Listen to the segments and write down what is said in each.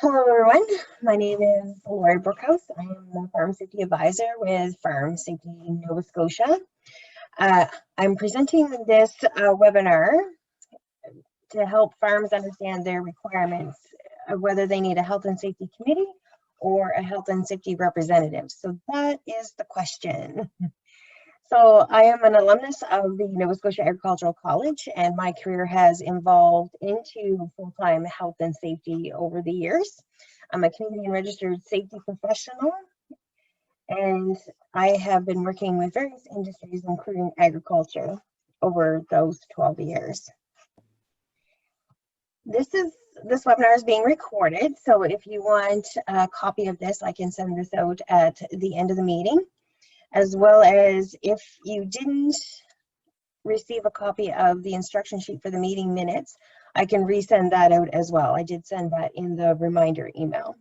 Hello everyone, my name is Lori Brookhouse. I am the Farm Safety Advisor with Farm Safety Nova Scotia. I'm presenting this webinar to help farms understand their requirements, whether they need a health and safety committee or a health and safety representative. So that is the question. So I am an alumnus of the Nova Scotia Agricultural College, and my career has evolved into full-time health and safety over the years. I'm a Canadian registered safety professional, and I have been working with various industries, including agriculture, over those 12 years. This webinar is being recorded, so if you want a copy of this, I can send this out at the end of the meeting. As well as if you didn't receive a copy of the instruction sheet for the meeting minutes, I can resend that out as well. I did send that in the reminder email.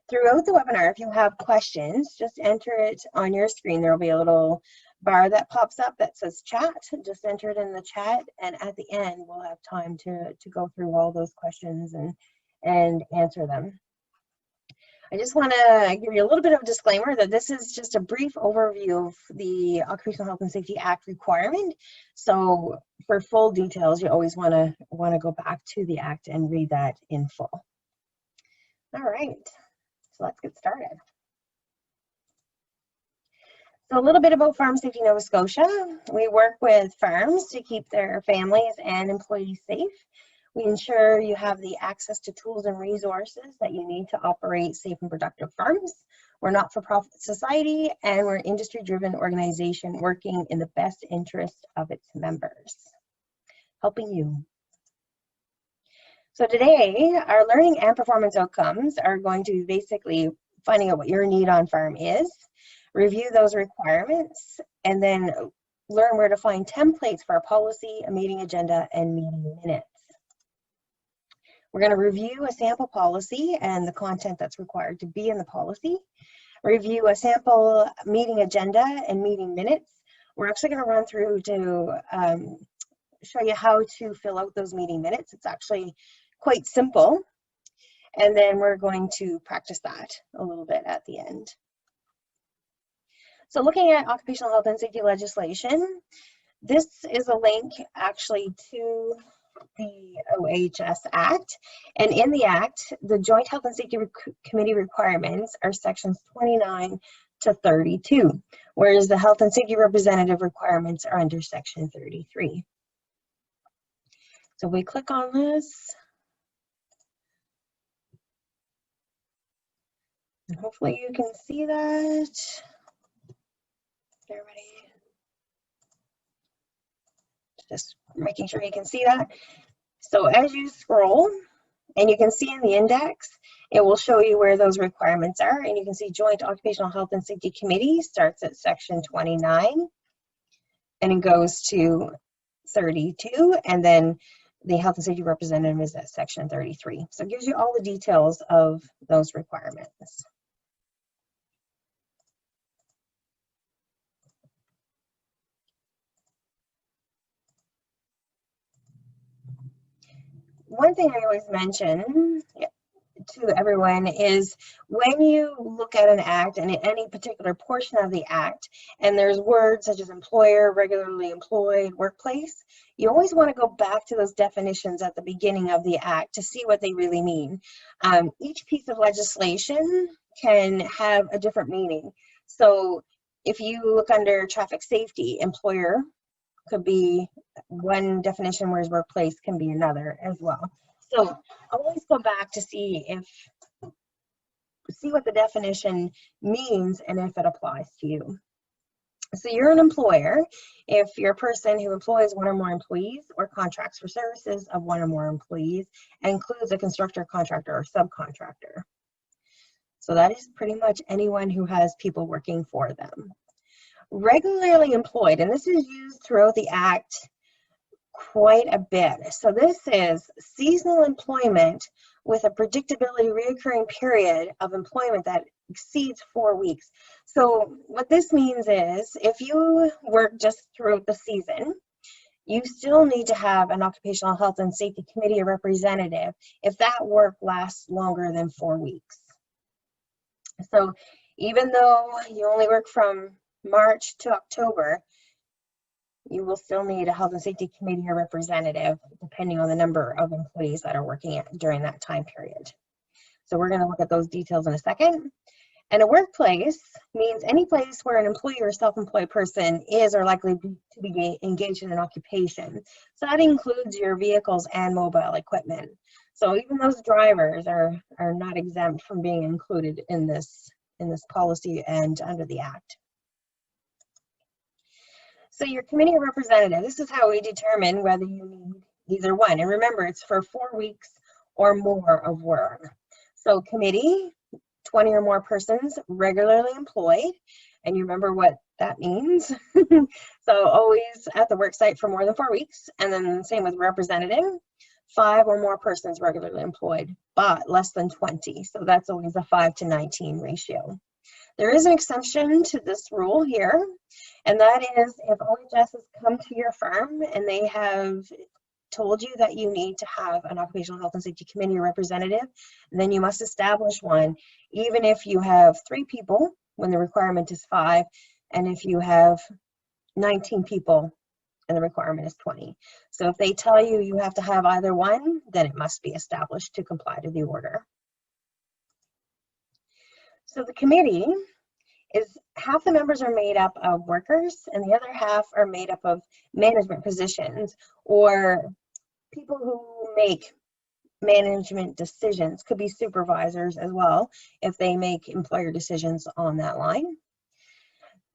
Throughout the webinar, if you have questions, just enter it on your screen. There will be a little bar that pops up that says chat. Just enter it in the chat, and at the end, we'll have time to go through all those questions and answer them. I just want to give you a little bit of a disclaimer that this is just a brief overview of the Occupational Health and Safety Act requirement. So for full details, you always want to go back to the Act and read that in full. All right, so let's get started. So a little bit about Farm Safety Nova Scotia. We work with farms to keep their families and employees safe. We ensure you have the access to tools and resources that you need to operate safe and productive farms. We're not-for-profit society, and we're an industry-driven organization working in the best interest of its members, helping you. So today, our learning and performance outcomes are going to be basically finding out what your need on farm is, review those requirements, and then learn where to find templates for a policy, a meeting agenda, and meeting minutes. We're going to review a sample policy and the content that's required to be in the policy, review a sample meeting agenda and meeting minutes. We're actually going to run through to show you how to fill out those meeting minutes. It's actually quite simple. And then we're going to practice that a little bit at the end. So looking at occupational health and safety legislation, this is a link actually to the OHS Act, and in the Act, the Joint Health and Safety Committee requirements are sections 29 to 32, whereas the Health and Safety Representative requirements are under section 33. So we click on this, and hopefully you can see that. Everybody, just making sure you can see that. So as you scroll, and you can see in the index, it will show you where those requirements are, and you can see Joint Occupational Health and Safety Committee starts at section 29, and it goes to 32, and then the Health and Safety Representative is at section 33. So it gives you all the details of those requirements. One thing I always mention to everyone is when you look at an act and any particular portion of the act, and there's words such as employer, regularly employed, workplace, you always want to go back to those definitions at the beginning of the act to see what they really mean. Each piece of legislation can have a different meaning. So if you look under traffic safety, employer could be one definition, whereas workplace can be another as well. So always go back to see what the definition means and if it applies to you. So you're an employer if you're a person who employs one or more employees or contracts for services of one or more employees and includes a constructor, contractor, or subcontractor. So that is pretty much anyone who has people working for them. Regularly employed, and this is used throughout the Act quite a bit. So this is seasonal employment with a predictability reoccurring period of employment that exceeds 4 weeks. So what this means is if you work just throughout the season, you still need to have an occupational health and safety committee or representative if that work lasts longer than 4 weeks. So even though you only work from March to October, you will still need a health and safety committee or representative depending on the number of employees that are working during that time period. So we're going to look at those details in a second. And a workplace means any place where an employee or self-employed person is or likely to be engaged in an occupation. So that includes your vehicles and mobile equipment. So even those drivers are not exempt from being included in this policy and under the Act. So your committee or representative, this is how we determine whether you need either one. And remember, it's for 4 weeks or more of work. So committee, 20 or more persons regularly employed, and you remember what that means. So always at the work site for more than 4 weeks, and then same with representative, 5 or more persons regularly employed, but less than 20. So that's always a 5:19 ratio. There is an exception to this rule here, and that is if OHS has come to your firm and they have told you that you need to have an occupational health and safety committee or representative, then you must establish one, even if you have 3 people when the requirement is 5, and if you have 19 people and the requirement is 20. So if they tell you you have to have either one, then it must be established to comply to the order. So the committee is half the members are made up of workers and the other half are made up of management positions or people who make management decisions. Could be supervisors as well if they make employer decisions on that line.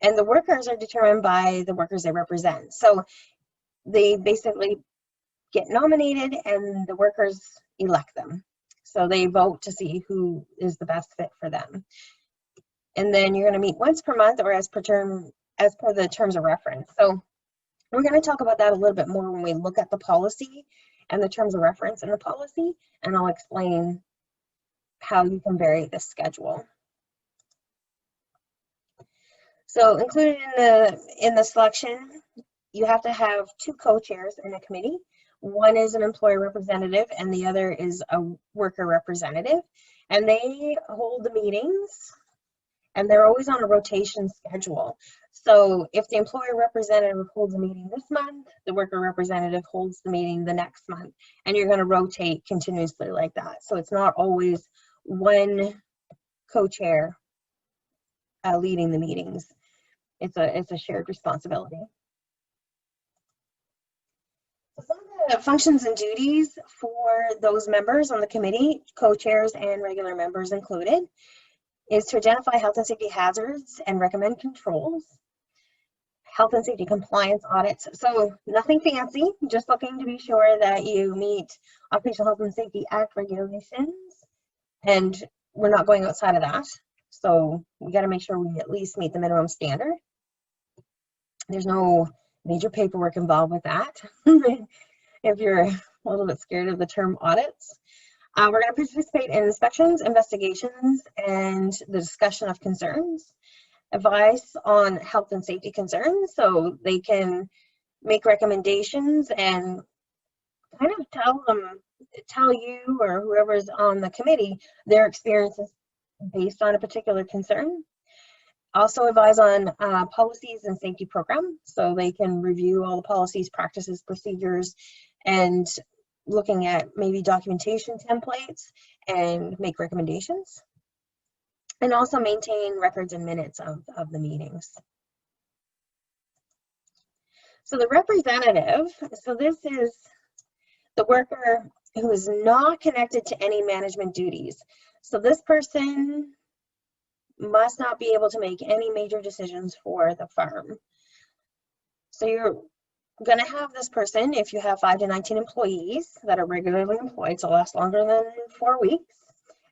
And the workers are determined by the workers they represent. So they basically get nominated and the workers elect them. So they vote to see who is the best fit for them. And then you're going to meet once per month or as per the terms of reference. So we're going to talk about that a little bit more when we look at the policy and the terms of reference in the policy, and I'll explain how you can vary this schedule. So included in the selection, you have to have 2 co-chairs in a committee. One is an employer representative and the other is a worker representative, and they hold the meetings. And they're always on a rotation schedule. So if the employer representative holds a meeting this month, the worker representative holds the meeting the next month, and you're going to rotate continuously like that. So it's not always one co-chair leading the meetings. It's a shared responsibility. So some of the functions and duties for those members on the committee, co-chairs and regular members included, is to identify health and safety hazards and recommend controls, health and safety compliance audits. So nothing fancy, just looking to be sure that you meet Occupational Health and Safety Act regulations, and we're not going outside of that. So we got to make sure we at least meet the minimum standard. There's no major paperwork involved with that. If you're a little bit scared of the term audits. We're going to participate in inspections, investigations, and the discussion of concerns, advice on health and safety concerns, so they can make recommendations and kind of tell you or whoever's on the committee their experiences based on a particular concern. Also advise on policies and safety programs, so they can review all the policies, practices, procedures, and looking at maybe documentation templates and make recommendations, and also maintain records and minutes of the meetings. So the representative, so this is the worker who is not connected to any management duties. So this person must not be able to make any major decisions for the firm. So you're going to have this person, if you have 5 to 19 employees that are regularly employed, so last longer than 4 weeks,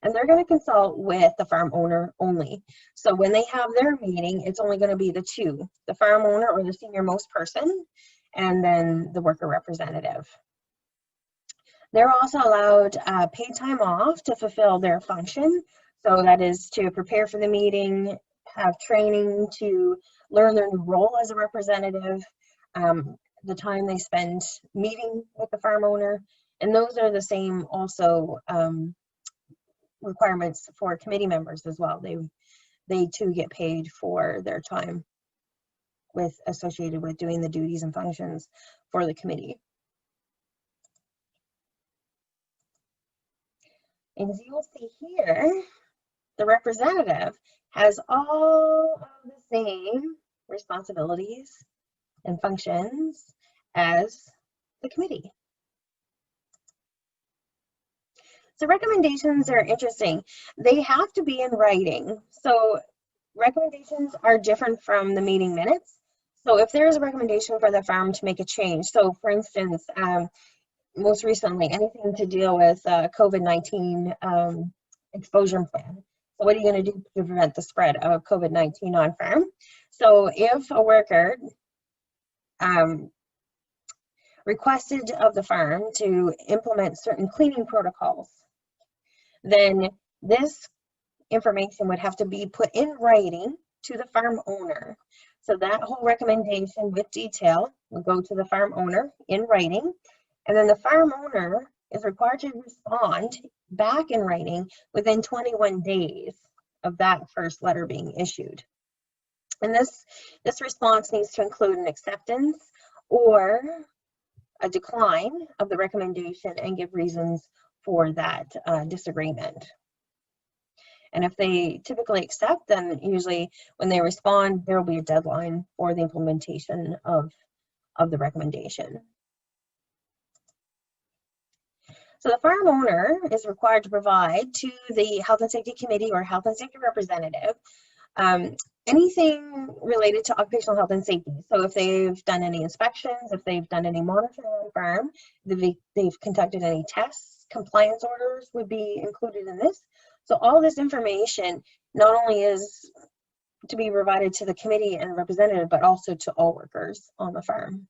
and they're going to consult with the farm owner only. So when they have their meeting, it's only going to be the 2, the farm owner or the senior most person, and then the worker representative. They're also allowed paid time off to fulfill their function. So that is to prepare for the meeting, have training to learn their new role as a representative, the time they spend meeting with the farm owner, and those are the same also requirements for committee members as well. They too get paid for their time associated with doing the duties and functions for the committee. And as you'll see here, the representative has all of the same responsibilities and functions as the committee. So recommendations are interesting. They have to be in writing. So recommendations are different from the meeting minutes. So if there is a recommendation for the farm to make a change, so for instance, most recently, anything to deal with COVID-19 exposure plan. So what are you going to do to prevent the spread of COVID-19 on farm? So if a worker requested of the farm to implement certain cleaning protocols, then this information would have to be put in writing to the farm owner. So that whole recommendation with detail will go to the farm owner in writing, and then the farm owner is required to respond back in writing within 21 days of that first letter being issued. And this response needs to include an acceptance or a decline of the recommendation and give reasons for that disagreement. And if they typically accept, then usually when they respond, there will be a deadline for the implementation of the recommendation. So the farm owner is required to provide to the Health and Safety Committee or Health and Safety Representative anything related to occupational health and safety. So if they've done any inspections, if they've done any monitoring on the farm, they've conducted any tests, compliance orders would be included in this. So all this information not only is to be provided to the committee and representative, but also to all workers on the farm.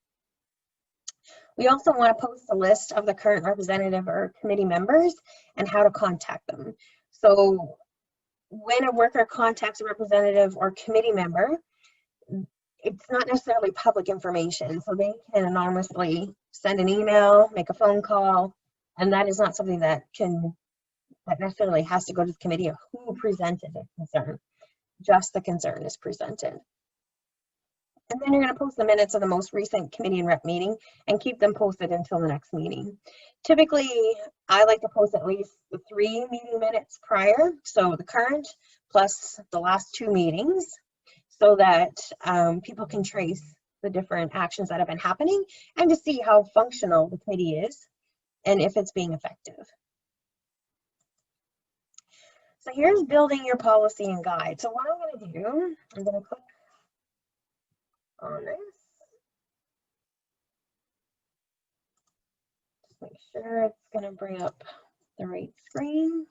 We also want to post a list of the current representative or committee members and how to contact them. So when a worker contacts a representative or committee member, it's not necessarily public information. So they can anonymously send an email, make a phone call, and that is not something that necessarily has to go to the committee of who presented a concern. Just the concern is presented. And then you're going to post the minutes of the most recent committee and rep meeting and keep them posted until the next meeting. Typically, I like to post at least 3 meeting minutes prior, so the current plus the last 2 meetings, so that people can trace the different actions that have been happening and to see how functional the committee is and if it's being effective. So here's building your policy and guide. So what I'm going to do, I'm going to click on this. Just make sure it's going to bring up the right screen.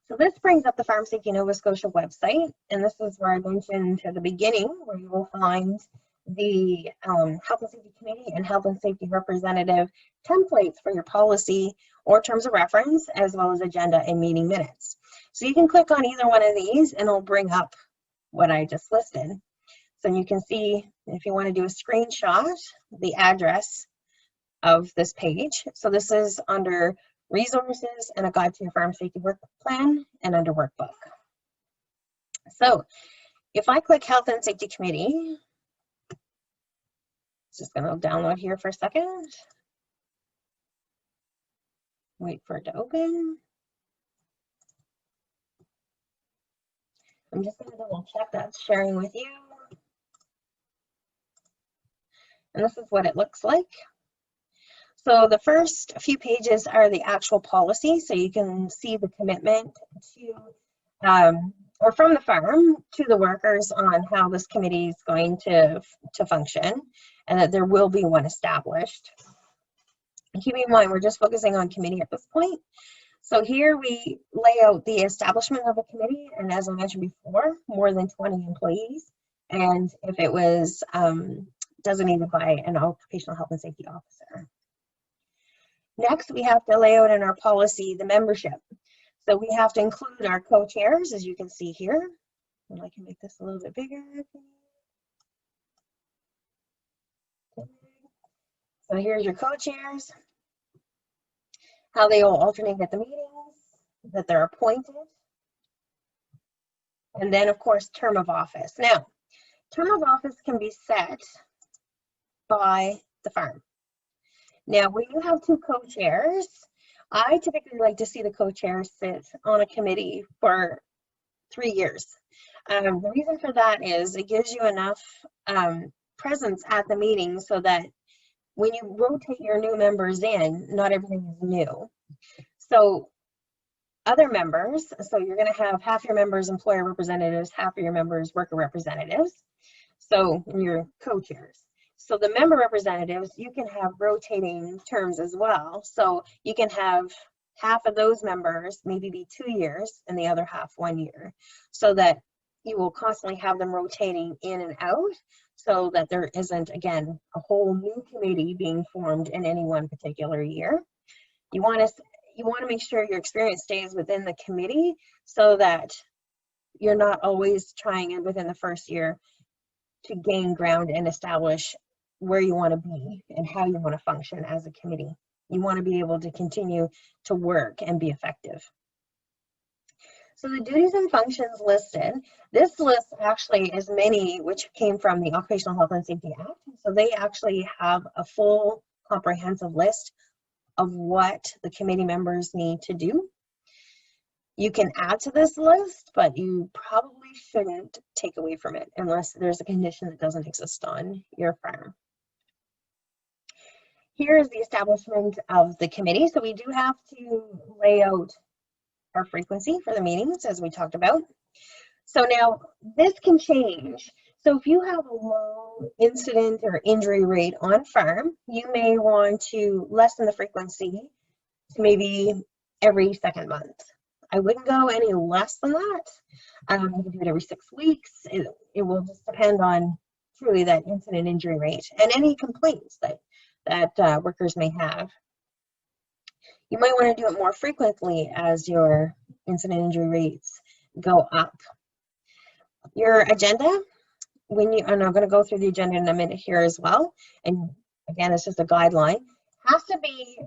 So this brings up the Farm Safety Nova Scotia website, and this is where I mentioned at the beginning where you will find the Health and Safety Committee and Health and Safety Representative templates for your policy or terms of reference, as well as agenda and meeting minutes. So you can click on either one of these and it'll bring up what I just listed. So you can see, if you want to do a screenshot, the address of this page. So this is under resources and a guide to your farm safety work plan and under workbook. So if I click Health and Safety Committee, it's just going to download here for a second. Wait for it to open. I'm just going to double check that's sharing with you. And this is what it looks like. So the first few pages are the actual policy, so you can see the commitment to, or from the farm to the workers on how this committee is going to function, and that there will be one established. And keep in mind, we're just focusing on committee at this point. So here we lay out the establishment of a committee, and as I mentioned before, more than 20 employees, and if it was designated by an occupational health and safety officer. Next, we have to lay out in our policy the membership. So we have to include our co-chairs, as you can see here. And I can make this a little bit bigger. So here's your co-chairs, how they will alternate at the meetings, that they're appointed, and then of course term of office. Now, term of office can be set by the firm. Now, when you have two co-chairs, I typically like to see the co-chairs sit on a committee for 3 years. The reason for that is it gives you enough presence at the meeting so that when you rotate your new members in, not everything is new. So other members, so you're going to have half your members employer representatives, half of your members worker representatives. So your co-chairs. So the member representatives, you can have rotating terms as well. So you can have half of those members maybe be 2 years and the other half 1 year, so that you will constantly have them rotating in and out, so that there isn't, again, a whole new committee being formed in any one particular year. You want to make sure your experience stays within the committee so that you're not always trying it within the first year to gain ground and establish where you want to be and how you want to function as a committee. You want to be able to continue to work and be effective. So the duties and functions listed, this list actually is many which came from the Occupational Health and Safety Act. So they actually have a full comprehensive list of what the committee members need to do. You can add to this list, but you probably shouldn't take away from it unless there's a condition that doesn't exist on your firm. Here is the establishment of the committee. So we do have to lay out our frequency for the meetings, as we talked about. So now this can change. So if you have a low incident or injury rate on farm, you may want to lessen the frequency to maybe every second month. I wouldn't go any less than that. You can do it every 6 weeks. It will just depend on truly that incident injury rate and any complaints that workers may have. You might want to do it more frequently as your incident injury rates go up. Your agenda, and I'm going to go through the agenda in a minute here as well, and again, it's just a guideline, has to be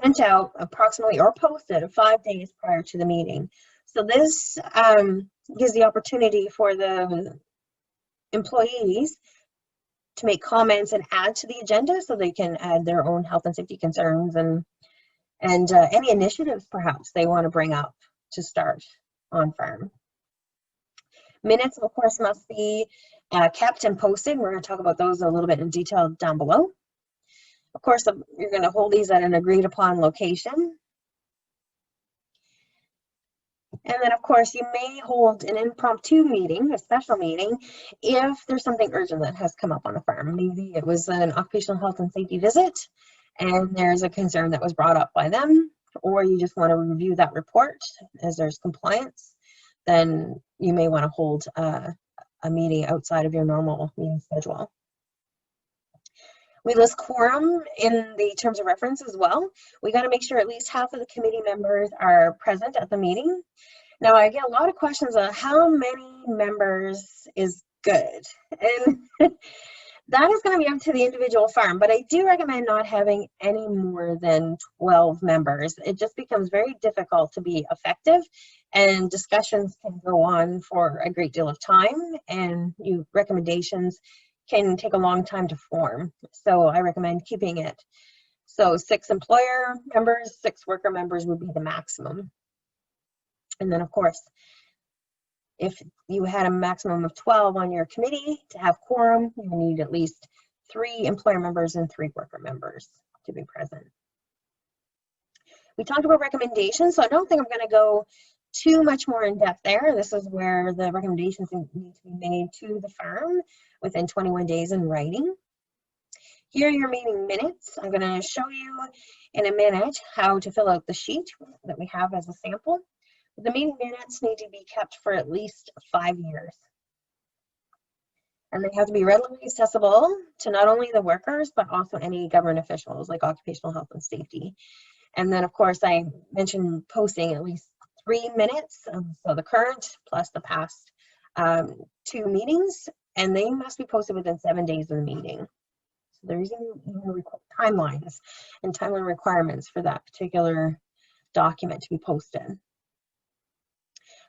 sent out approximately or posted 5 days prior to the meeting. So this gives the opportunity for the employees to make comments and add to the agenda, so they can add their own health and safety concerns and any initiatives perhaps they want to bring up to start on farm. Minutes, of course, must be kept and posted. We're going to talk about those a little bit in detail down below. Of course, you're going to hold these at an agreed upon location. And then, of course, you may hold an impromptu meeting, a special meeting, if there's something urgent that has come up on the farm. Maybe it was an occupational health and safety visit, and there's a concern that was brought up by them, or you just want to review that report as there's compliance, then you may want to hold a meeting outside of your normal meeting schedule. We list quorum in the terms of reference as well. We got to make sure at least half of the committee members are present at the meeting. Now, I get a lot of questions on how many members is good. And that is going to be up to the individual farm, but I do recommend not having any more than 12 members. It just becomes very difficult to be effective, and discussions can go on for a great deal of time, and recommendations can take a long time to form. So I recommend keeping it. So 6 employer members, 6 worker members would be the maximum. And then, of course, if you had a maximum of 12 on your committee to have quorum, you need at least 3 employer members and 3 worker members to be present. We talked about recommendations, so I don't think I'm going to go too much more in depth there. This is where the recommendations need to be made to the farm within 21 days in writing. Here are your meeting minutes. I'm going to show you in a minute how to fill out the sheet that we have as a sample. The meeting minutes need to be kept for at least 5 years. And they have to be readily accessible to not only the workers, but also any government officials like occupational health and safety. And then, of course, I mentioned posting at least 3 minutes, so the current plus the past 2 meetings, and they must be posted within 7 days of the meeting. So there's even timelines and timeline requirements for that particular document to be posted.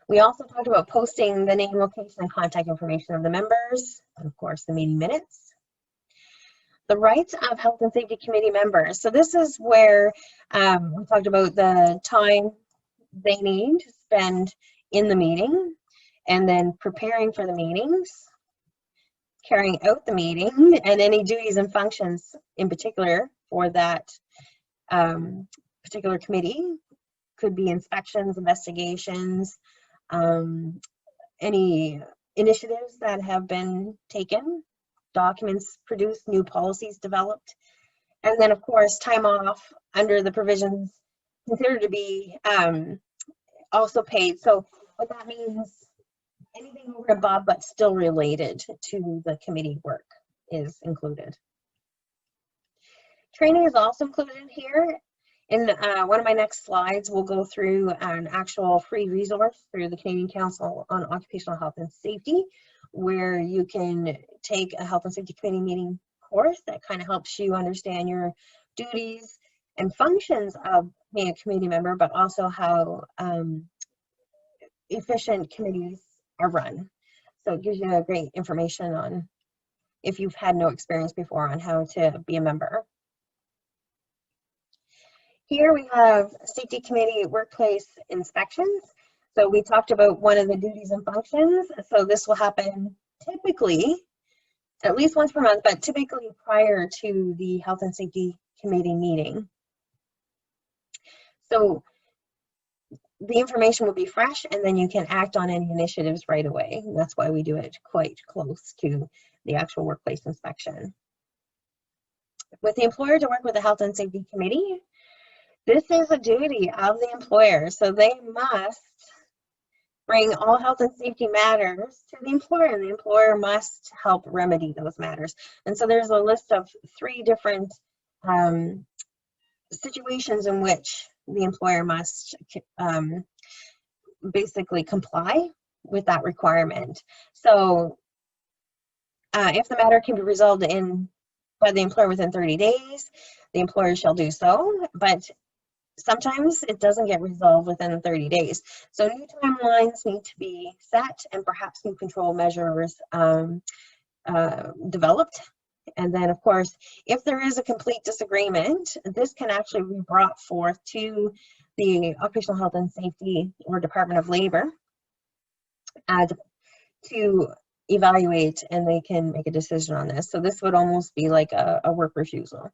We also talked about posting the name, location, and contact information of the members, and of course the meeting minutes. The rights of Health and Safety Committee members. So this is where we talked about the time they need to spend in the meeting, and then preparing for the meetings, carrying out the meeting, and any duties and functions in particular for that particular committee. Could be inspections, investigations, any initiatives that have been taken, documents produced, new policies developed, and then of course time off under the provisions considered to be also paid. So what that means, anything over and above but still related to the committee work is included. Training is also included here. In one of my next slides, we'll go through an actual free resource through the Canadian Council on Occupational Health and Safety, where you can take a health and safety committee meeting course that kind of helps you understand your duties and functions of being a committee member, but also how efficient committees are run. So it gives you a great information on, if you've had no experience before, on how to be a member. Here we have safety committee workplace inspections. So we talked about one of the duties and functions. So this will happen typically at least once per month, but typically prior to the health and safety committee meeting. So the information will be fresh, and then you can act on any initiatives right away. That's why we do it quite close to the actual workplace inspection. With the employer to work with the health and safety committee, this is a duty of the employer. So they must bring all health and safety matters to the employer, and the employer must help remedy those matters. And so there's a list of 3 different situations in which the employer must basically comply with that requirement. So if the matter can be resolved by the employer within 30 days, the employer shall do so, but sometimes it doesn't get resolved within 30 days. So new timelines need to be set, and perhaps new control measures developed. And then, of course, if there is a complete disagreement, this can actually be brought forth to the Occupational Health and Safety or Department of Labor to evaluate, and they can make a decision on this. So this would almost be like a work refusal.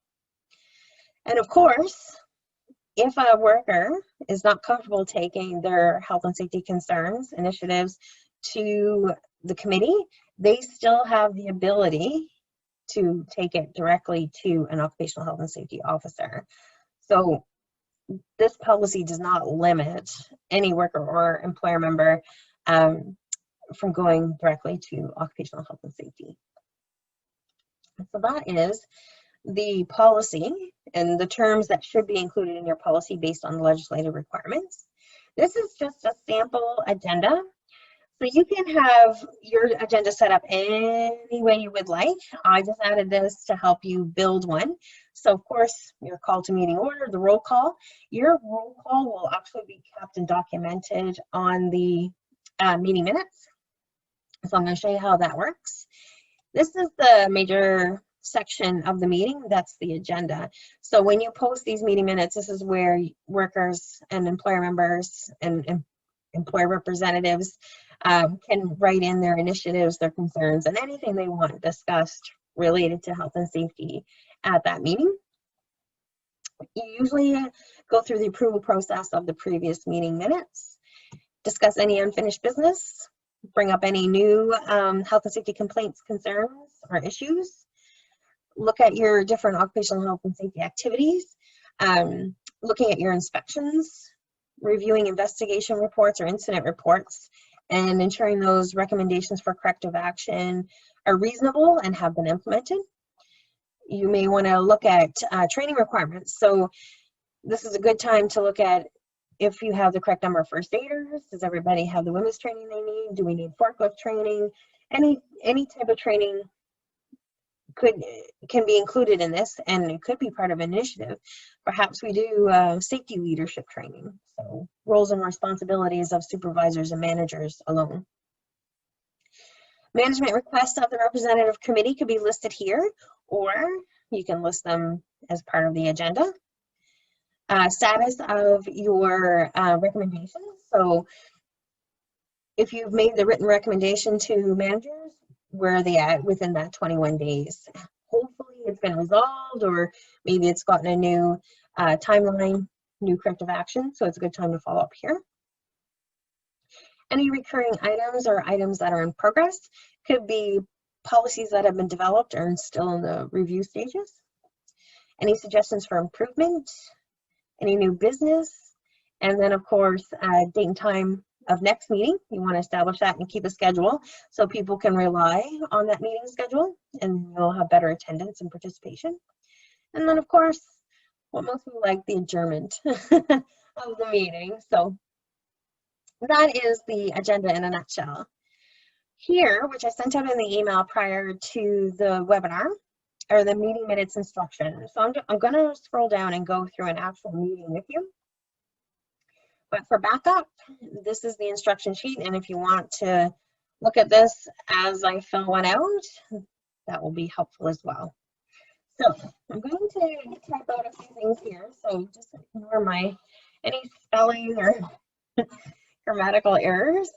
And of course, if a worker is not comfortable taking their health and safety concerns, initiatives to the committee, they still have the ability to take it directly to an occupational health and safety officer. So this policy does not limit any worker or employer member from going directly to occupational health and safety. So that is the policy and the terms that should be included in your policy based on the legislative requirements. This is just a sample agenda. So you can have your agenda set up any way you would like. I just added this to help you build one. So of course, your call to meeting order, the roll call. Your roll call will actually be kept and documented on the meeting minutes. So I'm going to show you how that works. This is the major section of the meeting. That's the agenda. So when you post these meeting minutes, this is where workers and employer members and employer representatives can write in their initiatives, their concerns, and anything they want discussed related to health and safety at that meeting. You usually go through the approval process of the previous meeting minutes, discuss any unfinished business, bring up any new health and safety complaints, concerns, or issues, look at your different occupational health and safety activities, looking at your inspections, reviewing investigation reports or incident reports, and ensuring those recommendations for corrective action are reasonable and have been implemented. You may want to look at training requirements. So this is a good time to look at if you have the correct number of first aiders. Does everybody have the women's training they need? Do we need forklift training? Any type of training can be included in this, and it could be part of an initiative. Perhaps we do safety leadership training, so roles and responsibilities of supervisors and managers alone. Management requests of the representative committee could be listed here, or you can list them as part of the agenda. Status of your recommendations. So if you've made the written recommendation to managers, where are they at within that 21 days? Hopefully it's been resolved, or maybe it's gotten a new timeline, new corrective action, so it's a good time to follow up here. Any recurring items or items that are in progress could be policies that have been developed or still in the review stages. Any suggestions for improvement, any new business, and then of course, date and time of next meeting. You want to establish that and keep a schedule so people can rely on that meeting schedule, and you'll have better attendance and participation. And then of course, what most people like, the adjournment of the meeting. So that is the agenda in a nutshell. Here, which I sent out in the email prior to the webinar, are the meeting minutes instructions. So I'm going to scroll down and go through an actual meeting with you. But for backup, this is the instruction sheet, and if you want to look at this as I fill one out, that will be helpful as well. So I'm going to type out a few things here, so just ignore any spelling or grammatical errors.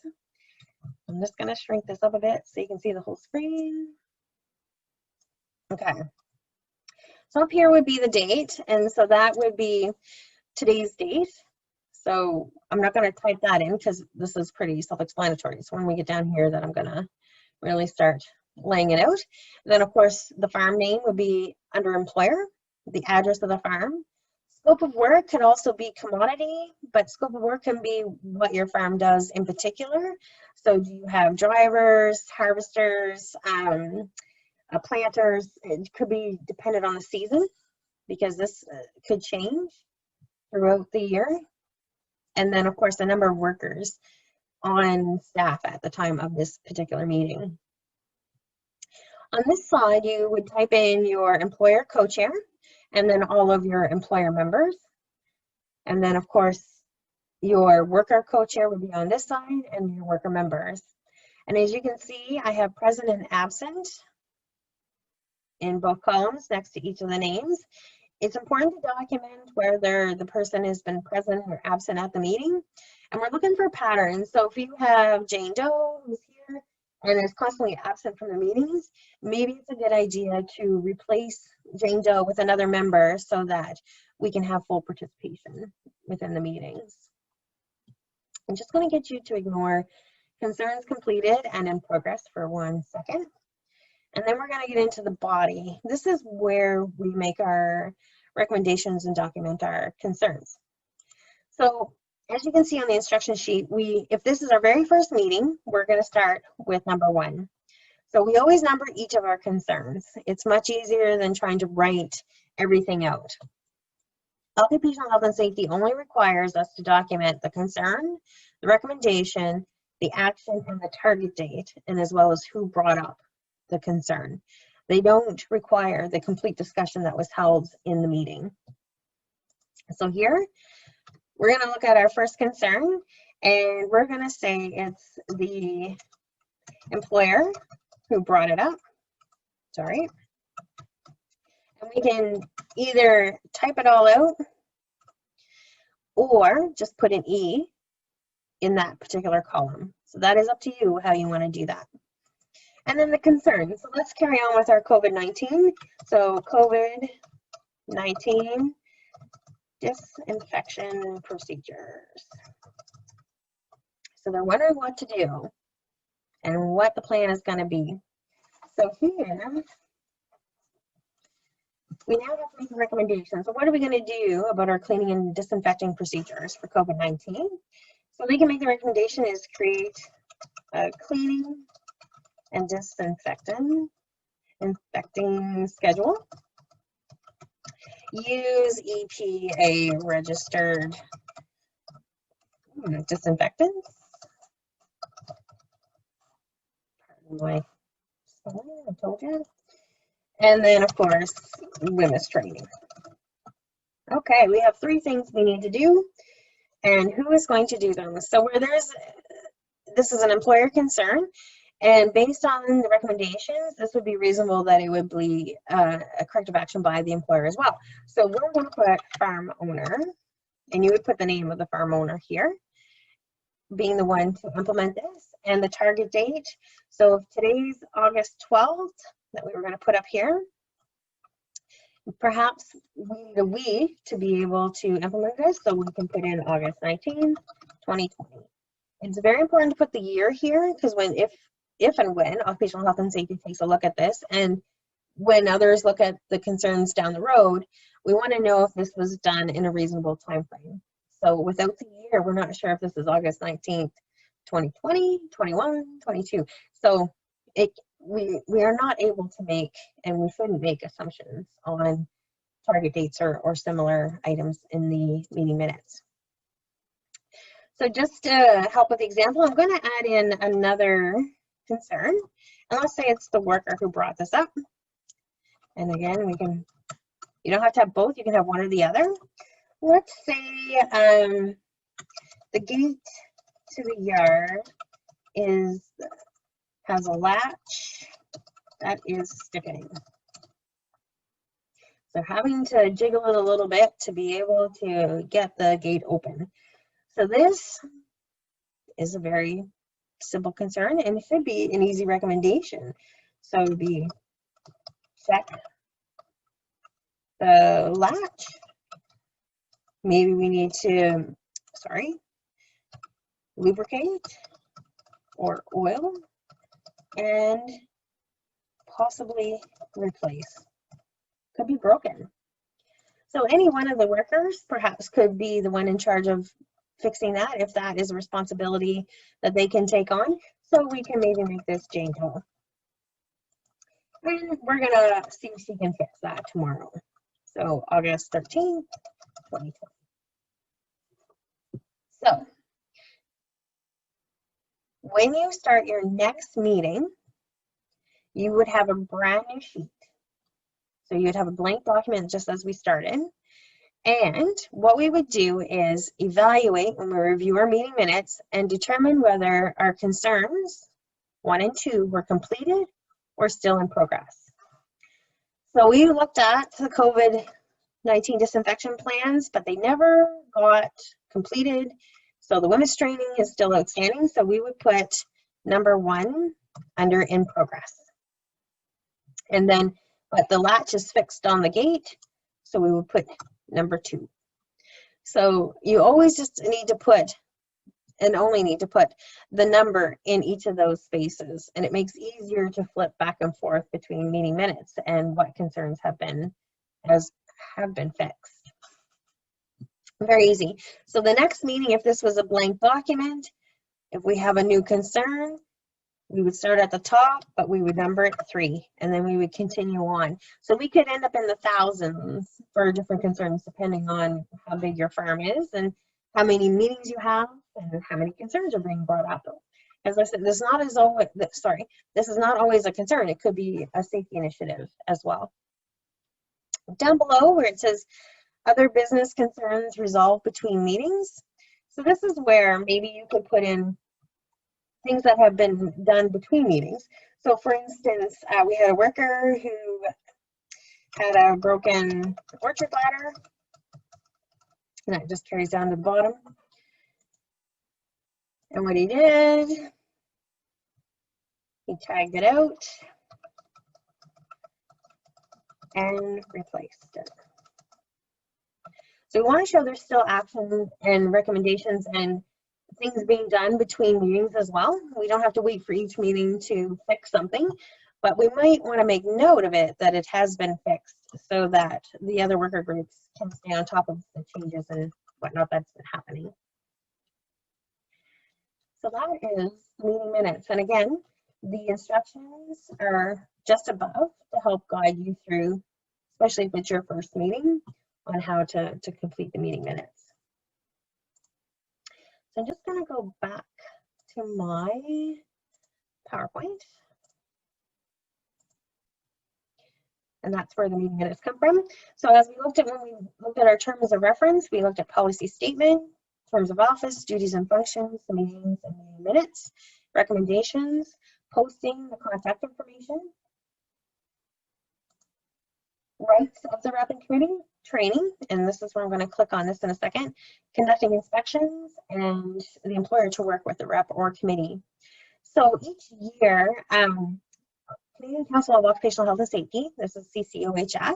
I'm just going to shrink this up a bit so you can see the whole screen. Okay. So up here would be the date, and so that would be today's date. So I'm not going to type that in because this is pretty self-explanatory. So when we get down here, that I'm going to really start laying it out. And then of course the farm name would be under employer, the address of the farm. Scope of work could also be commodity, but scope of work can be what your farm does in particular. So do you have drivers, harvesters, planters? It could be dependent on the season, because this could change throughout the year. And then of course the number of workers on staff at the time of this particular meeting. On this side, you would type in your employer co-chair and then all of your employer members. And then of course your worker co-chair would be on this side and your worker members. And as you can see, I have present and absent in both columns next to each of the names. It's important to document whether the person has been present or absent at the meeting. And we're looking for patterns. So if you have Jane Doe who's here and is constantly absent from the meetings, maybe it's a good idea to replace Jane Doe with another member so that we can have full participation within the meetings. I'm just going to get you to ignore concerns completed and in progress for 1 second. And then we're going to get into the body. This is where we make our recommendations and document our concerns. So as you can see on the instruction sheet, if this is our very first meeting, we're going to start with number 1. So we always number each of our concerns. It's much easier than trying to write everything out. Occupational health and safety only requires us to document the concern, the recommendation, the action, and the target date, and as well as who brought up the concern. They don't require the complete discussion that was held in the meeting. So here, we're going to look at our first concern, and we're going to say it's the employer who brought it up. Sorry. And we can either type it all out or just put an E in that particular column. So that is up to you how you want to do that. And then the concern. So let's carry on with our COVID-19. So COVID-19 disinfection procedures. So they're wondering what to do and what the plan is going to be. So here, we now have to make a recommendation. So what are we going to do about our cleaning and disinfecting procedures for COVID-19? So we can make the recommendation is create a cleaning and disinfecting schedule. Use EPA registered disinfectants. Pardon my spelling, I told you. And then, of course, women's training. Okay, we have 3 things we need to do, and who is going to do them? So where this is an employer concern, and based on the recommendations, this would be reasonable that it would be a corrective action by the employer as well. So we're going to put farm owner, and you would put the name of the farm owner here, being the one to implement this, and the target date. So if today's August 12th, that we were going to put up here, perhaps we need a week to be able to implement this, so we can put in August 19th, 2020. It's very important to put the year here, because if and when occupational health and safety takes a look at this, and when others look at the concerns down the road, we want to know if this was done in a reasonable time frame. So without the year, we're not sure if this is August 19th, 2020, 21, 22. So we are not able to make, and we shouldn't make, assumptions on target dates or similar items in the meeting minutes. So just to help with the example, I'm going to add in another concern, and let's say it's the worker who brought this up. And again, you don't have to have both, you can have one or the other. Let's say the gate to the yard has a latch that is sticking. So having to jiggle it a little bit to be able to get the gate open. So this is a very simple concern, and it should be an easy recommendation. So it would be check the latch. Maybe we need to, lubricate or oil, and possibly replace. Could be broken. So any one of the workers perhaps could be the one in charge of fixing that, if that is a responsibility that they can take on. So we can maybe make this Jane Doe. And we're gonna see if she can fix that tomorrow. So August 13th, 2020. So when you start your next meeting, you would have a brand new sheet. So you'd have a blank document just as we started. And what we would do is evaluate when we review our meeting minutes and determine whether our concerns 1 and 2 were completed or still in progress. So we looked at the COVID-19 disinfection plans, but they never got completed. So the women's training is still outstanding. So we would put number 1 under in progress. And then, but the latch is fixed on the gate, so we would put number 2. So you always just need to put, and only need to put, the number in each of those spaces, and it makes it easier to flip back and forth between meeting minutes and what concerns have been fixed. Very easy. So the next meeting, if this was a blank document, if we have a new concern, we would start at the top, but we would number it 3, and then we would continue on. So we could end up in the thousands for different concerns, depending on how big your farm is and how many meetings you have and how many concerns are being brought up. As I said, this is not always a concern. It could be a safety initiative as well. Down below where it says other business concerns resolved between meetings. So this is where maybe you could put in things that have been done between meetings. So for instance, we had a worker who had a broken orchard ladder, and that just carries down to the bottom. And what he did, he tagged it out and replaced it. So we want to show there's still action and recommendations and things being done between meetings as well. We don't have to wait for each meeting to fix something, but we might want to make note of it that it has been fixed so that the other worker groups can stay on top of the changes and whatnot that's been happening. So that is meeting minutes. And again, the instructions are just above to help guide you through, especially if it's your first meeting, on how to complete the meeting minutes. So I'm just going to go back to my PowerPoint. and that's where the meeting minutes come from. So as we looked at, when we looked at our terms of reference, we looked at policy statement, terms of office, duties and functions, the meetings and meeting minutes, recommendations, posting, the contact information, rights of the rep and committee, training, and this is where I'm going to click on this in a second, conducting inspections, and the employer to work with the rep or committee. So each year, Canadian Council of Occupational Health and Safety, this is CCOHS,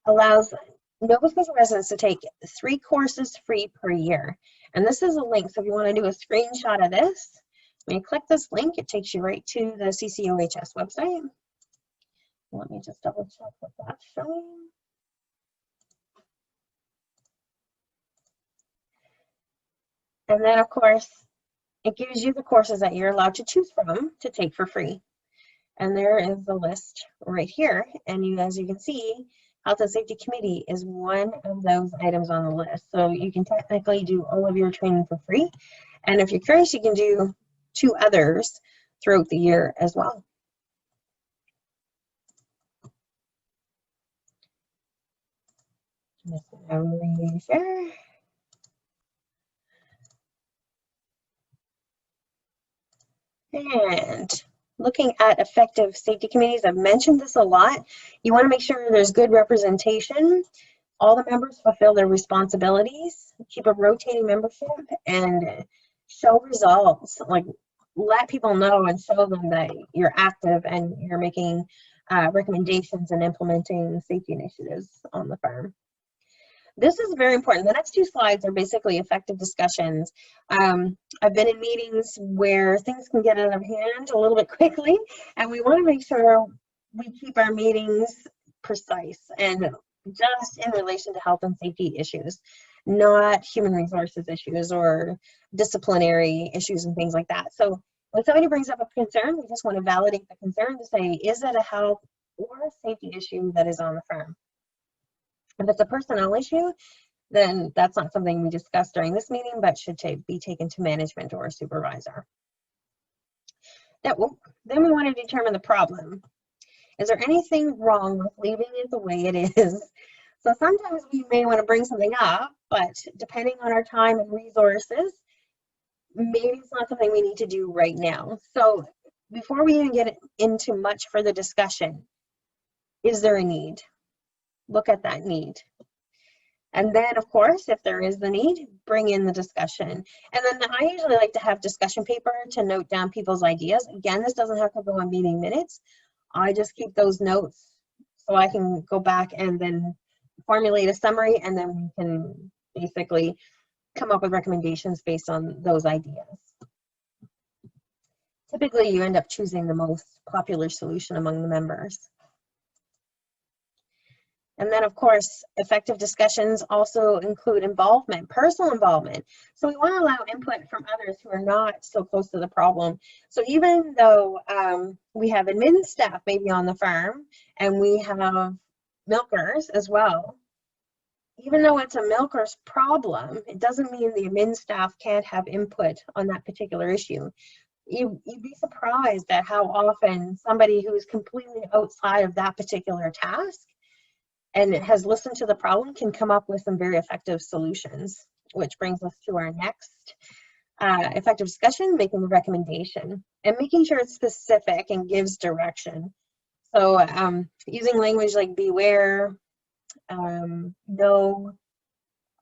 allows Nova Scotia residents to take 3 courses free per year. And this is a link, so if you want to do a screenshot of this, when you click this link, it takes you right to the CCOHS website. Let me just double check what that's showing. And then, of course, it gives you the courses that you're allowed to choose from to take for free. And there is the list right here. And you, as you can see, Health and Safety Committee is one of those items on the list. So you can technically do all of your training for free. And if you're curious, you can do 2 others throughout the year as well. Just share. And looking at effective safety committees, I've mentioned this a lot. You want to make sure there's good representation. All the members fulfill their responsibilities, keep a rotating membership, and show results. Like, let people know and show them that you're active and you're making recommendations and implementing safety initiatives on the farm. This is very important. The next 2 slides are basically effective discussions. I've been in meetings where things can get out of hand a little bit quickly, and we want to make sure we keep our meetings precise and just in relation to health and safety issues, not human resources issues or disciplinary issues and things like that. So when somebody brings up a concern, we just want to validate the concern to say, is it a health or a safety issue that is on the farm? If it's a personnel issue, then that's not something we discussed during this meeting, but should be taken to management or a supervisor. Then we want to determine the problem. Is there anything wrong with leaving it the way it is? So sometimes we may want to bring something up, but depending on our time and resources, maybe it's not something we need to do right now. So before we even get into much further discussion, is there a need? Look at that need. And then, of course, if there is the need, bring in the discussion. And then I usually like to have discussion paper to note down people's ideas. Again, this doesn't have to go on meeting minutes. I just keep those notes so I can go back and then formulate a summary, and then we can basically come up with recommendations based on those ideas. Typically, you end up choosing the most popular solution among the members. And then, of course, effective discussions also include involvement, personal involvement. So we want to allow input from others who are not so close to the problem. So even though we have admin staff maybe on the farm, and we have milkers as well, even though it's a milker's problem, it doesn't mean the admin staff can't have input on that particular issue. You'd be surprised at how often somebody who is completely outside of that particular task and has listened to the problem can come up with some very effective solutions, which brings us to our next effective discussion, making a recommendation and making sure it's specific and gives direction. So using language like beware, no,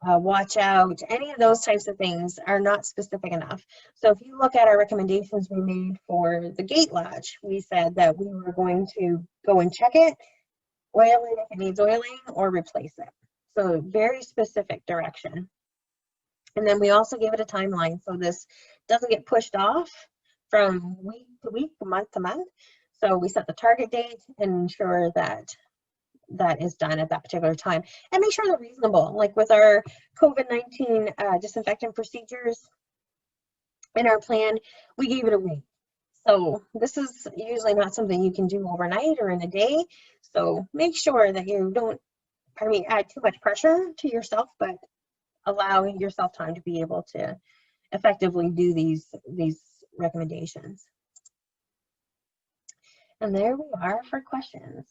watch out, any of those types of things are not specific enough. So if you look at our recommendations we made for the gate latch, we said that we were going to go and check it, oil it if it needs oiling, or replace it. So very specific direction. And then we also gave it a timeline so this doesn't get pushed off from week to week, month to month. So we set the target date and ensure that that is done at that particular time, and make sure they're reasonable. Like with our COVID-19 disinfectant procedures in our plan, we gave it a week. So this is usually not something you can do overnight or in a day. So make sure that you don't, add too much pressure to yourself, but allow yourself time to be able to effectively do these recommendations. And there we are for questions.